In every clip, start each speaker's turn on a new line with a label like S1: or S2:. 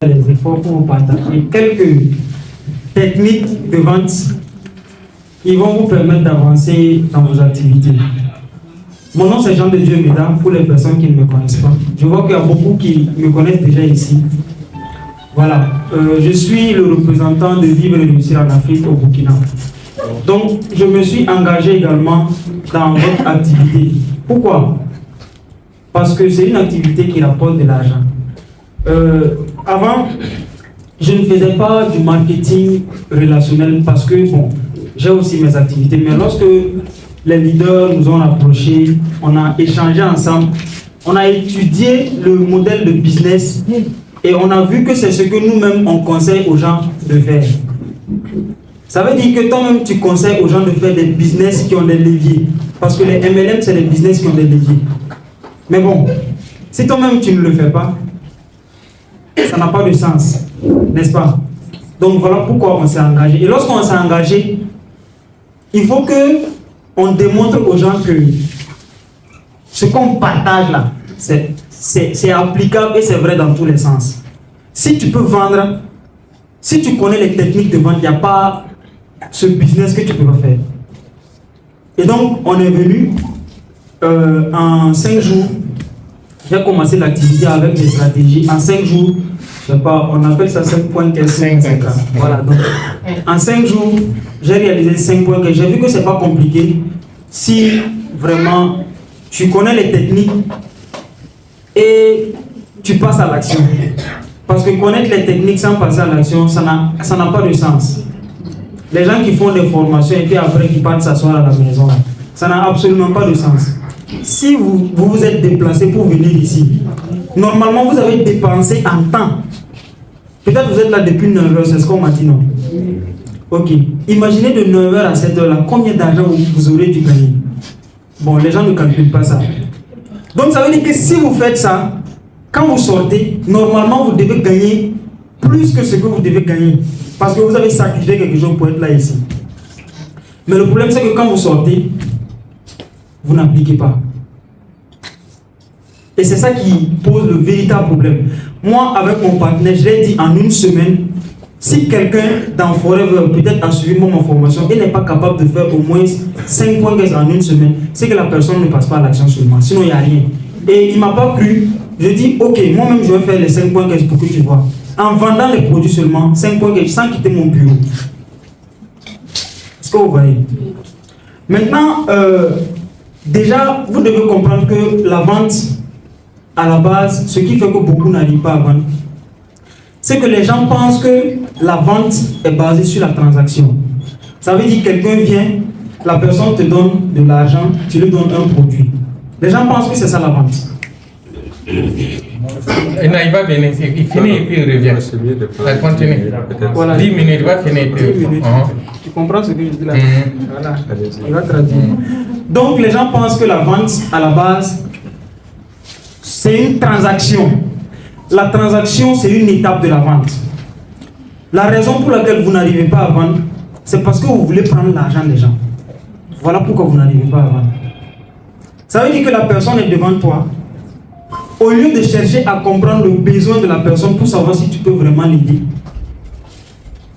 S1: les efforts pour vous partager quelques techniques de vente qui vont vous permettre d'avancer dans vos activités. Mon nom c'est Jean de Dieu Méda, pour les personnes qui ne me connaissent pas. Je vois qu'il y a beaucoup qui me connaissent déjà ici. Voilà, je suis le représentant de Vivre et Réussir en Afrique au Burkina. Donc, je me suis engagé également dans votre activité. Pourquoi? Parce que c'est une activité qui rapporte de l'argent. Avant, je ne faisais pas du marketing relationnel parce que, bon, j'ai aussi mes activités. Mais lorsque les leaders nous ont approchés, on a échangé ensemble, on a étudié le modèle de business et on a vu que c'est ce que nous-mêmes on conseille aux gens de faire. Ça veut dire que toi-même tu conseilles aux gens de faire des business qui ont des leviers. Parce que les MLM, c'est des business qui ont des leviers. Mais bon, si toi-même tu ne le fais pas, ça n'a pas de sens, n'est-ce pas? Donc voilà pourquoi on s'est engagé. Et lorsqu'on s'est engagé, il faut que on démontre aux gens que ce qu'on partage là, c'est applicable et c'est vrai dans tous les sens. Si tu peux vendre, si tu connais les techniques de vente, il n'y a pas ce business que tu peux pas faire. Et donc, on est venu en 5 jours. J'ai commencé l'activité avec des stratégies. En 5 jours, je sais pas, on appelle ça 5 points que 5 ans. Voilà, donc en 5 jours, j'ai réalisé 5 points que j'ai vu que c'est pas compliqué. Si vraiment tu connais les techniques et tu passes à l'action. Parce que connaître les techniques sans passer à l'action, ça n'a pas de sens. Les gens qui font des formations et puis après qui partent s'asseoir à la maison, ça n'a absolument pas de sens. Si vous vous êtes déplacé pour venir ici, normalement vous avez dépensé en temps. Peut-être vous êtes là depuis 9h, c'est ce qu'on m'a dit, non? Ok. Imaginez de 9h à 7h là, combien d'argent vous aurez dû gagner? Bon, les gens ne calculent pas ça. Donc ça veut dire que si vous faites ça, quand vous sortez, normalement vous devez gagner plus que ce que vous devez gagner. Parce que vous avez sacrifié quelque chose pour être là ici. Mais le problème c'est que quand vous sortez, vous n'appliquez pas. Et c'est ça qui pose le véritable problème. Moi, avec mon partenaire, je l'ai dit en une semaine, si quelqu'un dans Forever peut-être a suivi mon formation et n'est pas capable de faire au moins 5 points en une semaine, c'est que la personne ne passe pas à l'action seulement. Sinon, il n'y a rien. Et il ne m'a pas cru. Je dis, ok, moi-même, je vais faire les 5 points pour que tu vois. En vendant les produits seulement, 5 points sans quitter mon bureau. Est-ce que vous voyez? Maintenant, déjà, vous devez comprendre que la vente, à la base, ce qui fait que beaucoup n'arrivent pas à vendre, c'est que les gens pensent que la vente est basée sur la transaction. Ça veut dire que quelqu'un vient, la personne te donne de l'argent, tu lui donnes un produit. Les gens pensent que c'est ça la vente.
S2: Et non, il va venir, il finit et puis il revient. Il continue. Voilà. 10 minutes, il va finir et puis il revient.
S1: Tu comprends ce que je dis là? Voilà. Il va traduire. Donc les gens pensent que la vente, à la base, c'est une transaction. La transaction, c'est une étape de la vente. La raison pour laquelle vous n'arrivez pas à vendre, c'est parce que vous voulez prendre l'argent des gens. Voilà pourquoi vous n'arrivez pas à vendre. Ça veut dire que la personne est devant toi. Au lieu de chercher à comprendre le besoin de la personne pour savoir si tu peux vraiment l'aider,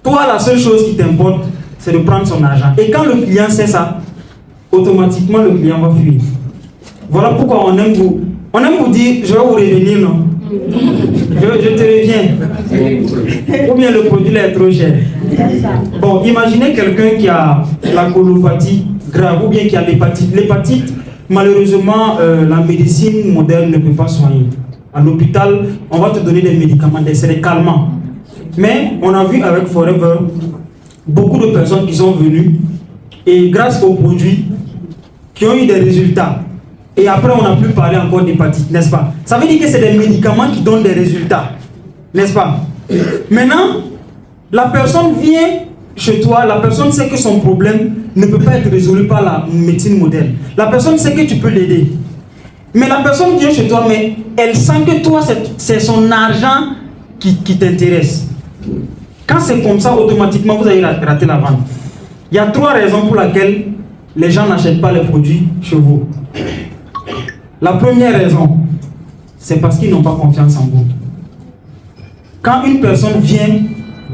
S1: toi, la seule chose qui t'importe, c'est de prendre son argent. Et quand le client sait ça, automatiquement le client va fuir. Voilà pourquoi on aime vous dire, je vais vous revenir, non? Je te reviens. Ou bien le produit là est trop cher. Bon, imaginez quelqu'un qui a la colopathie grave ou bien qui a l'hépatite. L'hépatite, malheureusement, la médecine moderne ne peut pas soigner. À l'hôpital, on va te donner des médicaments, c'est des calmants. Mais on a vu avec Forever beaucoup de personnes qui sont venues et grâce aux produits qui ont eu des résultats. Et après, on n'a plus parlé encore d'hépatite, n'est-ce pas? Ça veut dire que c'est des médicaments qui donnent des résultats, n'est-ce pas? Maintenant, la personne vient chez toi, la personne sait que son problème ne peut pas être résolu par la médecine moderne. La personne sait que tu peux l'aider. Mais la personne vient chez toi, mais elle sent que toi, c'est son argent qui t'intéresse. Quand c'est comme ça, automatiquement, vous allez rater la vente. Il y a 3 raisons pour lesquelles les gens n'achètent pas les produits chez vous. La première raison, c'est parce qu'ils n'ont pas confiance en vous. quand une personne vient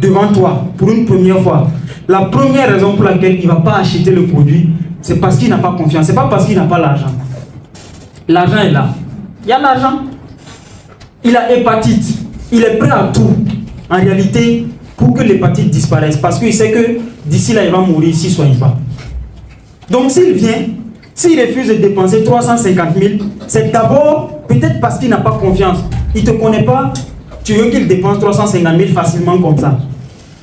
S1: devant toi pour une première fois, la première raison pour laquelle il ne va pas acheter le produit, c'est parce qu'il n'a pas confiance. Ce n'est pas parce qu'il n'a pas l'argent. L'argent est là. Il y a l'argent. Il a hépatite. Il est prêt à tout. En réalité, pour que l'hépatite disparaisse. Parce qu'il sait que d'ici là, il va mourir s'il ne soigne pas. Donc s'il vient, s'il refuse de dépenser 350 000, c'est d'abord peut-être parce qu'il n'a pas confiance. Il ne te connaît pas. Tu veux qu'il dépense 350 000 facilement comme ça.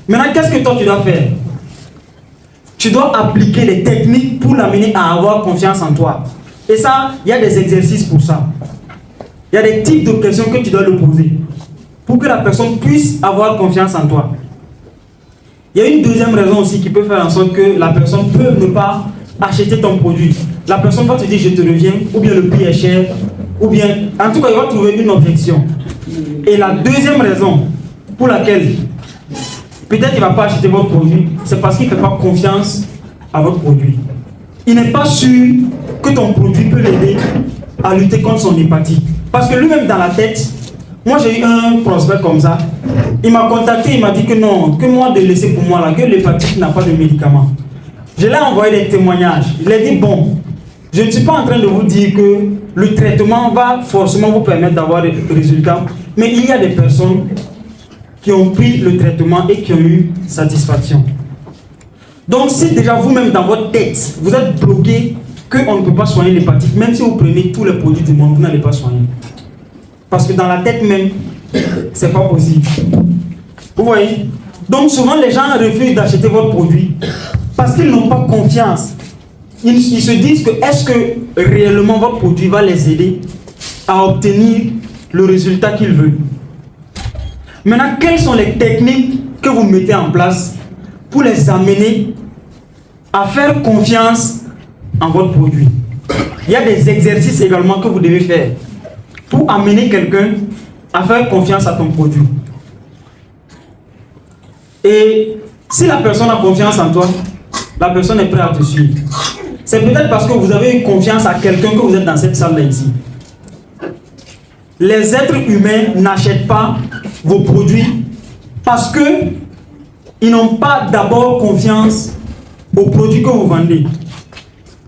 S1: Maintenant, qu'est-ce que toi tu dois faire? Tu dois appliquer les techniques pour l'amener à avoir confiance en toi. Et ça, il y a des exercices pour ça. Il y a des types de questions que tu dois lui poser pour que la personne puisse avoir confiance en toi. Il y a une deuxième raison aussi qui peut faire en sorte que la personne peut ne pas acheter ton produit. La personne va te dire je te reviens, ou bien le prix est cher, ou bien, en tout cas, il va trouver une objection. Et la deuxième raison pour laquelle peut-être il ne va pas acheter votre produit, c'est parce qu'il ne fait pas confiance à votre produit. Il n'est pas sûr que ton produit peut l'aider à lutter contre son hépatite. Parce que lui-même dans la tête, moi j'ai eu un prospect comme ça, il m'a contacté, il m'a dit que non, que moi de laisser pour moi là, que l'hépatite n'a pas de médicament. Je l'ai envoyé des témoignages, il a dit bon, je ne suis pas en train de vous dire que le traitement va forcément vous permettre d'avoir des résultats, mais il y a des personnes qui ont pris le traitement et qui ont eu satisfaction. Donc si déjà vous-même dans votre tête, vous êtes bloqué qu'on ne peut pas soigner l'hépatite, même si vous prenez tous les produits du monde, vous n'allez pas soigner. Parce que dans la tête même, ce n'est pas possible. Vous voyez? Donc souvent les gens refusent d'acheter votre produit parce qu'ils n'ont pas confiance. Ils se disent que est-ce que réellement votre produit va les aider à obtenir le résultat qu'ils veulent. Maintenant, quelles sont les techniques que vous mettez en place pour les amener à faire confiance en votre produit? Il y a des exercices également que vous devez faire pour amener quelqu'un à faire confiance à ton produit. Et si la personne a confiance en toi, la personne est prête à te suivre. C'est peut-être parce que vous avez eu confiance à quelqu'un que vous êtes dans cette salle-là ici. Les êtres humains n'achètent pas vos produits parce qu'ils n'ont pas d'abord confiance aux produits que vous vendez.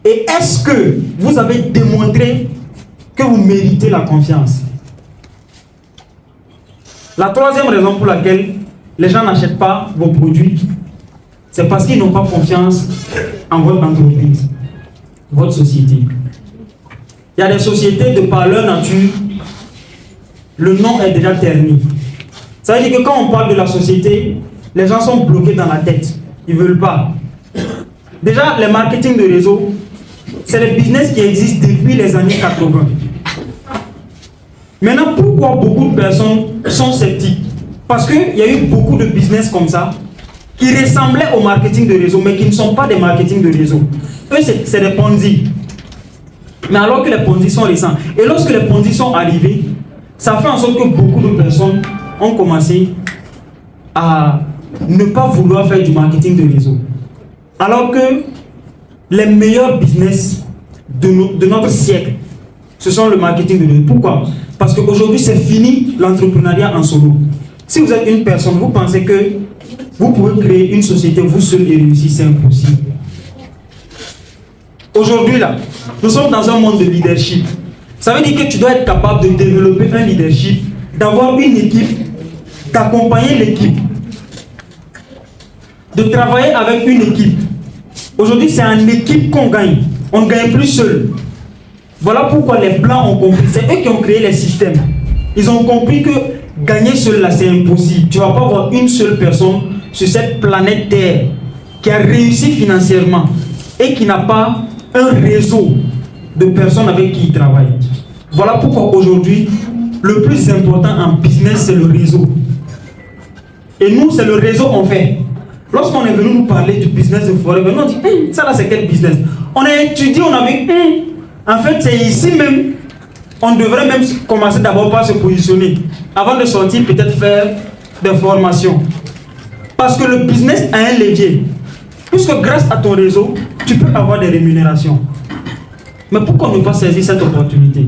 S1: Et est-ce que vous avez démontré que vous méritez la confiance? La troisième raison pour laquelle les gens n'achètent pas vos produits, c'est parce qu'ils n'ont pas confiance en votre entreprise, votre société. Il y a des sociétés de par leur nature, le nom est déjà terni. Ça veut dire que quand on parle de la société, les gens sont bloqués dans la tête. Ils ne veulent pas. Déjà, les marketing de réseau, c'est le business qui existe depuis les années 80. Maintenant, pourquoi beaucoup de personnes sont sceptiques? Parce qu'il y a eu beaucoup de business comme ça qui ressemblaient au marketing de réseau, mais qui ne sont pas des marketing de réseau. Eux, c'est des Ponzi. Mais alors que les Ponzi sont récents. Et lorsque les Ponzi sont arrivés, ça fait en sorte que beaucoup de personnes ont commencé à ne pas vouloir faire du marketing de réseau. Alors que les meilleurs business de notre siècle, ce sont le marketing de réseau. Pourquoi? Parce qu'aujourd'hui, c'est fini l'entrepreneuriat en solo. Si vous êtes une personne, vous pensez que vous pouvez créer une société vous seul et réussir, c'est impossible. Aujourd'hui, là, nous sommes dans un monde de leadership. Ça veut dire que tu dois être capable de développer un leadership, d'avoir une équipe, d'accompagner l'équipe, de travailler avec une équipe. Aujourd'hui, c'est en équipe qu'on gagne. On ne gagne plus seul. Voilà pourquoi les Blancs ont compris. C'est eux qui ont créé les systèmes. Ils ont compris que gagner seul, là, c'est impossible. Tu ne vas pas avoir une seule personne sur cette planète Terre qui a réussi financièrement et qui n'a pas un réseau de personnes avec qui il travaille. Voilà pourquoi aujourd'hui, le plus important en business, c'est le réseau. Et nous, c'est le réseau qu'on fait. Lorsqu'on est venu nous parler du business de Forever, on dit, ça là, c'est quel business? On a étudié, on a vu, en fait, c'est ici même, on devrait même commencer d'abord par se positionner. Avant de sortir, peut-être faire des formations. Parce que le business a un levier. Puisque grâce à ton réseau, tu peux avoir des rémunérations. Mais pourquoi ne pas saisir cette opportunité?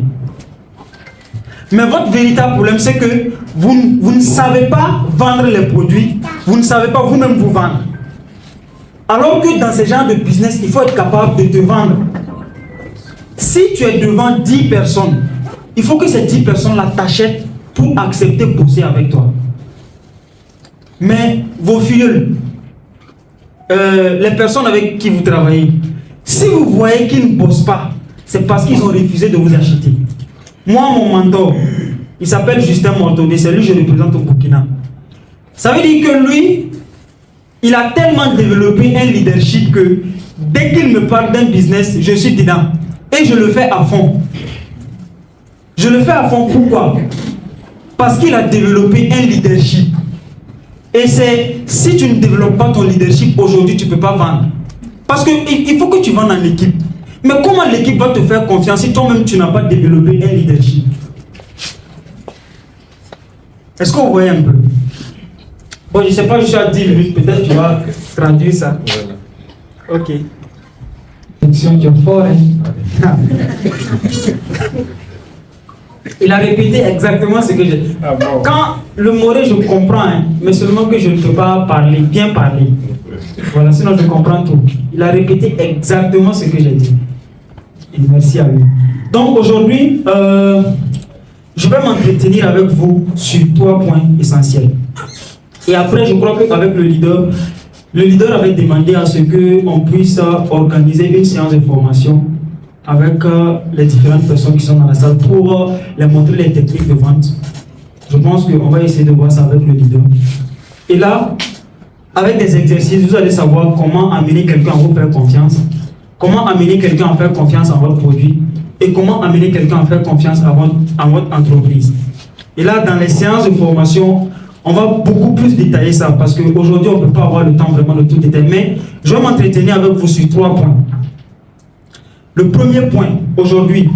S1: Mais votre véritable problème, c'est que vous ne savez pas vendre les produits, vous ne savez pas vous-même vous vendre. Alors que dans ce genre de business, il faut être capable de te vendre. Si tu es devant 10 personnes, il faut que ces 10 personnes-là t'achètent pour accepter de bosser avec toi. Mais vos filles, les personnes avec qui vous travaillez, si vous voyez qu'ils ne bossent pas, c'est parce qu'ils ont refusé de vous acheter. Moi, mon mentor, il s'appelle Justin Mortodé, c'est lui que je représente au Burkina. Ça veut dire que lui, il a tellement développé un leadership que dès qu'il me parle d'un business, je suis dedans. Et je le fais à fond. Je le fais à fond, pourquoi? Parce qu'il a développé un leadership. Et c'est, si tu ne développes pas ton leadership aujourd'hui, tu ne peux pas vendre. Parce qu'il faut que tu vendes en équipe. Mais comment l'équipe va te faire confiance si toi-même tu n'as pas développé un leadership? Est-ce que vous voyez un peu? Bon, je ne sais pas, je suis à 10 minutes, peut-être tu vas traduire ça. Voilà. Ok. Il a répété exactement ce que j'ai dit. Ah, bon. Quand le moré, je comprends, hein, mais seulement que je ne peux pas parler, bien parler. Voilà, sinon je comprends tout. Il a répété exactement ce que j'ai dit. Et merci à lui. Donc aujourd'hui, je vais m'entretenir avec vous sur 3 points essentiels. Et après, je crois qu'avec le leader avait demandé à ce qu'on puisse organiser une séance de formation avec les différentes personnes qui sont dans la salle pour leur montrer les techniques de vente. Je pense qu'on va essayer de voir ça avec le leader. Et là, avec des exercices, vous allez savoir comment amener quelqu'un à vous faire confiance, comment amener quelqu'un à faire confiance en votre produit et comment amener quelqu'un à faire confiance en votre entreprise. Et là, dans les séances de formation, on va beaucoup plus détailler ça parce qu'aujourd'hui, on ne peut pas avoir le temps vraiment de tout détailler. Mais je vais m'entretenir avec vous sur 3 points. Le premier point aujourd'hui,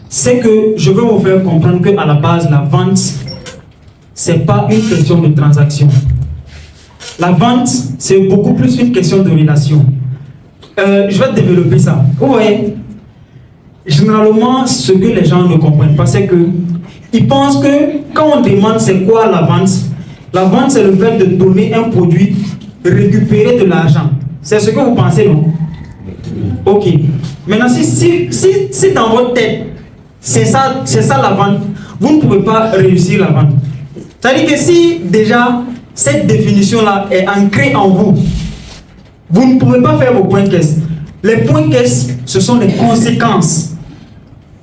S1: c'est que je veux vous faire comprendre qu'à la base, la vente, ce n'est pas une question de transaction. La vente, c'est beaucoup plus une question de relation. Je vais développer ça. Vous voyez, généralement, ce que les gens ne comprennent pas, c'est qu'ils pensent que quand on demande c'est quoi la vente, c'est le fait de donner un produit, récupérer de l'argent. C'est ce que vous pensez, non? Ok. Maintenant, si dans votre tête, c'est ça la vente, vous ne pouvez pas réussir la vente. C'est-à-dire que si déjà cette définition-là est ancrée en vous, vous ne pouvez pas faire vos points de caisse. Les points de caisse, ce sont les conséquences.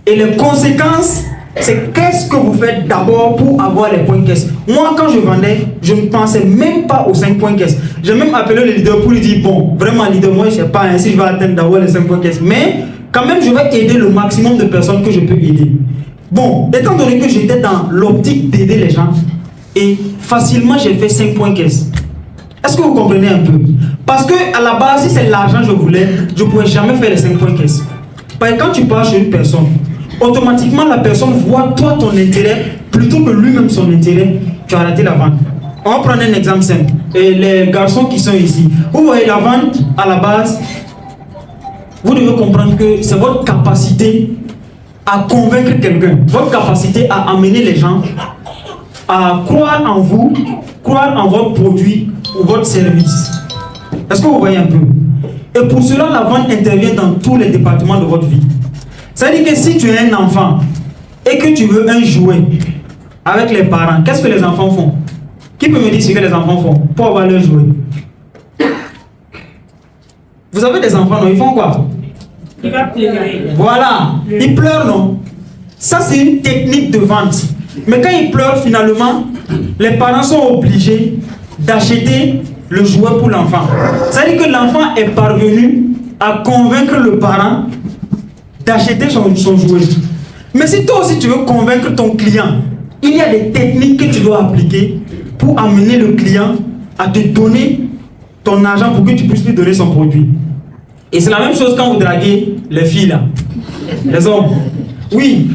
S1: Et les conséquences, c'est qu'est-ce que vous faites d'abord pour avoir les points de caisse. Moi, quand je vendais, je ne pensais même pas aux 5 points de caisse. J'ai même appelé le leader pour lui dire, bon, vraiment leader, moi je ne sais pas si je vais atteindre d'avoir les 5 points de caisse. Mais quand même, je vais aider le maximum de personnes que je peux aider. Bon, étant donné que j'étais dans l'optique d'aider les gens, et facilement j'ai fait 5 points de caisse. Est-ce que vous comprenez un peu? Parce que à la base, si c'est l'argent que je voulais, je ne pouvais jamais faire les 5 points de caisse. Parce que quand tu pars chez une personne, automatiquement la personne voit toi ton intérêt plutôt que lui-même son intérêt, tu as raté la vente. On va prendre un exemple simple. Et les garçons qui sont ici, vous voyez la vente à la base, vous devez comprendre que c'est votre capacité à convaincre quelqu'un, votre capacité à amener les gens à croire en vous, croire en votre produit ou votre service. Est-ce que vous voyez un peu? Et pour cela, la vente intervient dans tous les départements de votre vie. C'est-à-dire que si tu es un enfant et que tu veux un jouet avec les parents, qu'est-ce que les enfants font? Qui peut me dire ce que les enfants font pour avoir leur jouet? Vous avez des enfants, non? Ils font quoi?
S3: Il va pleurer.
S1: Voilà, ils pleurent, non? Ça, c'est une technique de vente. Mais quand ils pleurent, finalement, les parents sont obligés d'acheter le jouet pour l'enfant. C'est-à-dire que l'enfant est parvenu à convaincre le parent d'acheter son jouet. Mais si toi aussi tu veux convaincre ton client, il y a des techniques que tu dois appliquer pour amener le client à te donner ton argent pour que tu puisses lui donner son produit. Et c'est la même chose quand vous draguez les filles là, les hommes. Oui,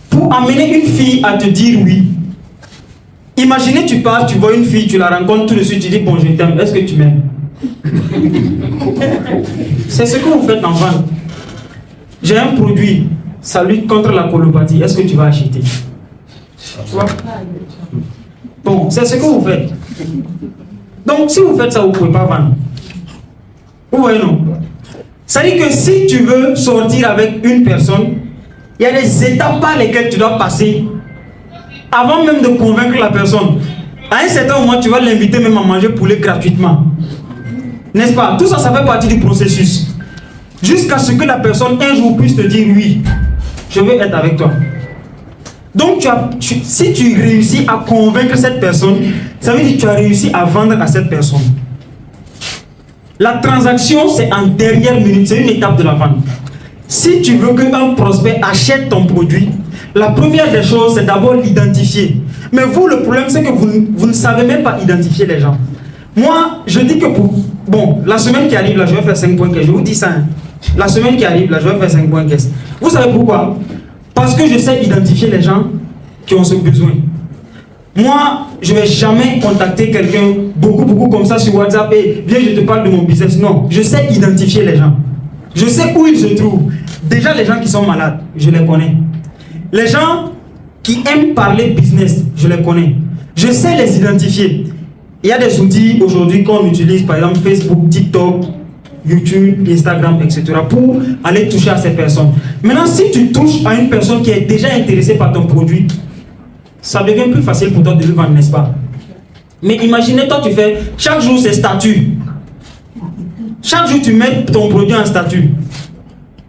S1: pour amener une fille à te dire oui. Imaginez tu pars, tu vois une fille, tu la rencontres tout de suite, tu dis bon je t'aime, est-ce que tu m'aimes? C'est ce que vous faites en vente. J'ai un produit, ça lutte contre la colopathie, est-ce que tu vas acheter? Tu vois? Bon, c'est ce que vous faites. Donc, si vous faites ça, vous ne pouvez pas vendre. Vous voyez, non? Ça dit que si tu veux sortir avec une personne, il y a des étapes par lesquelles tu dois passer avant même de convaincre la personne. À un certain moment, tu vas l'inviter même à manger poulet gratuitement. N'est-ce pas? Tout ça, ça fait partie du processus. Jusqu'à ce que la personne un jour puisse te dire oui, je veux être avec toi. Donc, si tu réussis à convaincre cette personne, ça veut dire que tu as réussi à vendre à cette personne. La transaction, c'est en dernière minute, c'est une étape de la vente. Si tu veux qu'un prospect achète ton produit, la première des choses, c'est d'abord l'identifier. Mais vous, le problème, c'est que vous ne savez même pas identifier les gens. Moi, je dis que bon, la semaine qui arrive, là, je vais faire 5 points caisse. Je vous dis ça. Hein. La semaine qui arrive, là, je vais faire 5 points caisse. Vous savez pourquoi? Parce que je sais identifier les gens qui ont ce besoin. Moi, je ne vais jamais contacter quelqu'un beaucoup comme ça sur WhatsApp et viens, je te parle de mon business. Non, je sais identifier les gens. Je sais où ils se trouvent. Déjà, les gens qui sont malades, je les connais. Les gens qui aiment parler business, je les connais. Je sais les identifier. Il y a des outils aujourd'hui qu'on utilise, par exemple Facebook, TikTok, YouTube, Instagram, etc. pour aller toucher à ces personnes. Maintenant, si tu touches à une personne qui est déjà intéressée par ton produit, ça devient plus facile pour toi de le vendre, n'est-ce pas? Mais imaginez, toi, tu fais chaque jour ces statuts. Chaque jour, tu mets ton produit en statut.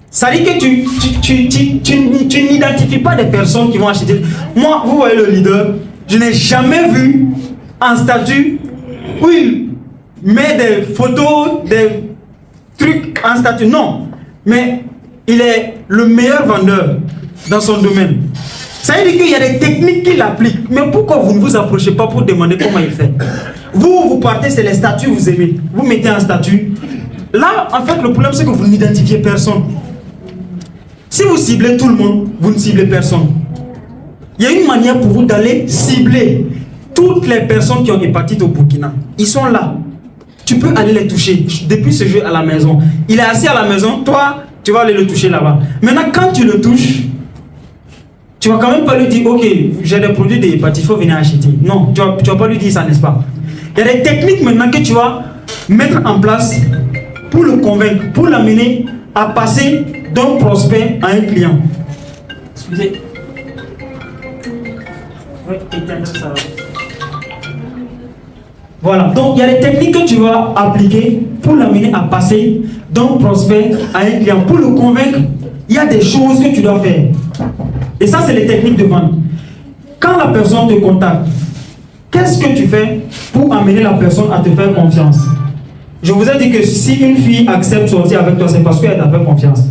S1: Ça dit que tu n'identifies pas des personnes qui vont acheter. Moi, vous voyez le leader, je n'ai jamais vu un statut où il met des photos, des trucs en statut. Non, mais il est le meilleur vendeur dans son domaine. Ça veut dire qu'il y a des techniques qu'il applique. Mais pourquoi vous ne vous approchez pas pour demander comment il fait? Vous partez, c'est les statuts vous aimez. Vous mettez un statut. Là, en fait, le problème, c'est que vous n'identifiez personne. Si vous ciblez tout le monde, vous ne ciblez personne. Il y a une manière pour vous d'aller cibler toutes les personnes qui ont hépatite au Burkina. Ils sont là. Tu peux aller les toucher depuis ce jeu à la maison. Il est assis à la maison, toi, tu vas aller le toucher là-bas. Maintenant, quand tu le touches, tu vas quand même pas lui dire, ok, j'ai des produits de hépatite, il faut venir acheter. Non, tu vas pas lui dire ça, n'est-ce pas? Il y a des techniques maintenant que tu vas mettre en place pour le convaincre, pour l'amener à passer d'un prospect à un client. Excusez. Oui, éteindre ça. Voilà, donc il y a des techniques que tu vas appliquer pour l'amener à passer d'un prospect à un client. Pour le convaincre, il y a des choses que tu dois faire. Et ça, c'est les techniques de vente. Quand la personne te contacte, qu'est-ce que tu fais pour amener la personne à te faire confiance? Je vous ai dit que si une fille accepte de sortir avec toi, c'est parce qu'elle t'a fait confiance.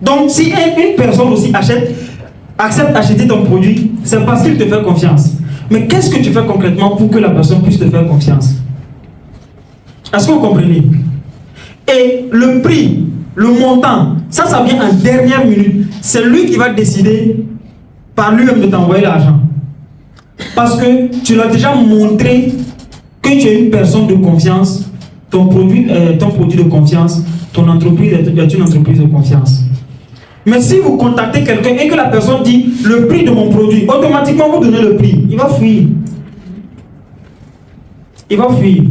S1: Donc, si une personne aussi accepte d'acheter ton produit, c'est parce qu'il te fait confiance. Mais qu'est-ce que tu fais concrètement pour que la personne puisse te faire confiance? Est-ce que vous comprenez? Et le prix, le montant, ça vient en dernière minute. C'est lui qui va décider par lui-même de t'envoyer l'argent. Parce que tu l'as déjà montré que tu es une personne de confiance. Ton produit de confiance, ton entreprise est une entreprise de confiance. Mais si vous contactez quelqu'un et que la personne dit le prix de mon produit, automatiquement vous donnez le prix, il va fuir. Il va fuir.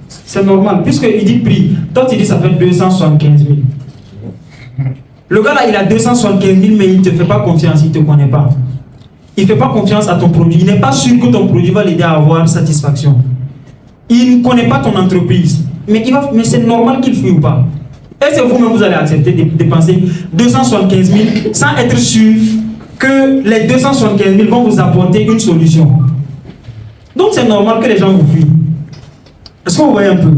S1: C'est normal, puisqu'il dit prix. Toi tu dis ça fait 275 000. Le gars là il a 275 000 mais il ne te fait pas confiance, il ne te connaît pas. Il ne fait pas confiance à ton produit, il n'est pas sûr que ton produit va l'aider à avoir satisfaction. Il ne connaît pas ton entreprise. Mais c'est normal qu'il fuit ou pas? Est-ce que vous-même vous allez accepter de dépenser 275 000 sans être sûr que les 275 000 vont vous apporter une solution? Donc c'est normal que les gens vous fuient. Est-ce que vous voyez un peu?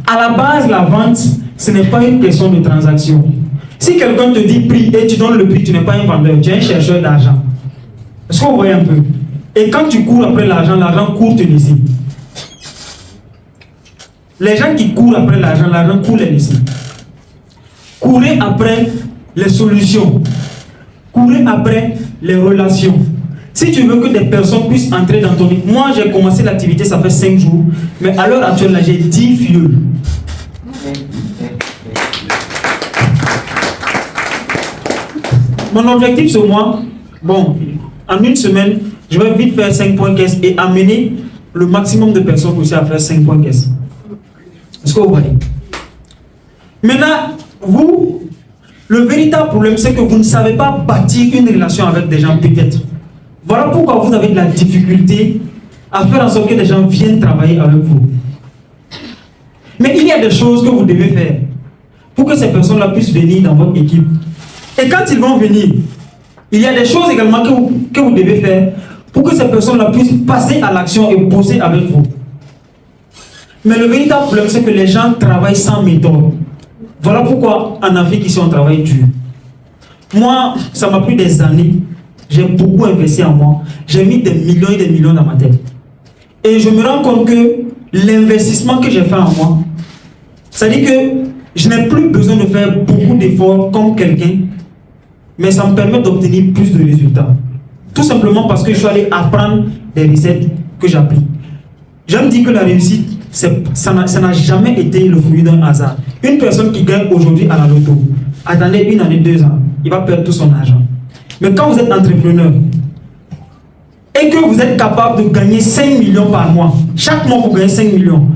S1: À la base, la vente, ce n'est pas une question de transaction. Si quelqu'un te dit prix et tu donnes le prix, tu n'es pas un vendeur, tu es un chercheur d'argent. Est-ce que vous voyez un peu? Et quand tu cours après l'argent court te laisser. Les gens qui courent après l'argent court les laisser. Courez après les solutions. Courez après les relations. Si tu veux que des personnes puissent entrer dans ton... Moi, j'ai commencé l'activité, ça fait 5 jours. Mais à l'heure actuelle, là, j'ai 10 filles. Mon objectif ce mois, bon, en une semaine, Je vais vite faire 5 points caisse et amener le maximum de personnes aussi à faire 5 points caisse. Est-ce que vous voyez? Maintenant, vous, le véritable problème, c'est que vous ne savez pas bâtir une relation avec des gens, peut-être. Voilà pourquoi vous avez de la difficulté à faire en sorte que des gens viennent travailler avec vous. Mais il y a des choses que vous devez faire pour que ces personnes-là puissent venir dans votre équipe. Et quand ils vont venir, il y a des choses également que vous devez faire pour que ces personnes-là puissent passer à l'action et bosser avec vous. Mais le véritable problème, c'est que les gens travaillent sans méthode. Voilà pourquoi en Afrique, ici, on travaille dur. Moi, ça m'a pris des années. J'ai beaucoup investi en moi. J'ai mis des millions et des millions dans ma tête. Et je me rends compte que l'investissement que j'ai fait en moi, ça dit que je n'ai plus besoin de faire beaucoup d'efforts comme quelqu'un, mais ça me permet d'obtenir plus de résultats. Tout simplement parce que je suis allé apprendre des recettes que j'applique. J'aime dire que la réussite, ça n'a jamais été le fruit d'un hasard. Une personne qui gagne aujourd'hui à la loto, attendez 1 année, 2 ans, il va perdre tout son argent. Mais quand vous êtes entrepreneur et que vous êtes capable de gagner 5 millions par mois, chaque mois vous gagnez 5 millions,